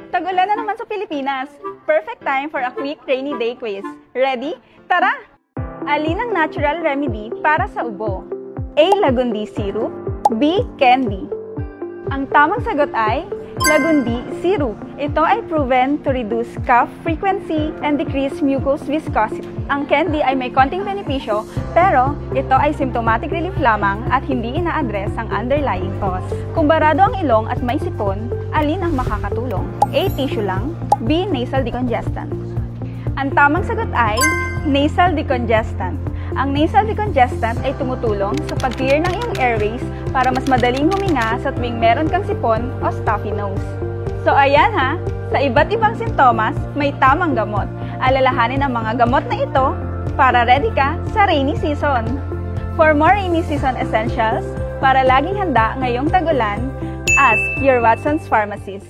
Tag-ulan na naman sa Pilipinas. Perfect time for a quick rainy day quiz. Ready? Tara! Alin ang natural remedy para sa ubo? A. Lagundi syrup. B. Candy. Ang tamang sagot ay Lagundi syrup. Ito ay proven to reduce cough frequency and decrease mucus viscosity. Ang candy ay may konting benepisyo, pero ito ay symptomatic relief lamang at hindi ina-address ang underlying cause. Kung barado ang ilong at may sipon, alin ang makakatulong? A. Tissue lang. B. Nasal decongestant. Ang tamang sagot ay nasal decongestant. Ang nasal decongestant ay tumutulong sa pag-clear ng iyong airways para mas madaling huminga sa tuwing meron kang sipon o stuffy nose. So ayan ha, sa iba't ibang sintomas, may tamang gamot. Alalahanin ang mga gamot na ito para ready ka sa rainy season. For more rainy season essentials, para laging handa ngayong tag-ulan, ask your Watson's Pharmacist.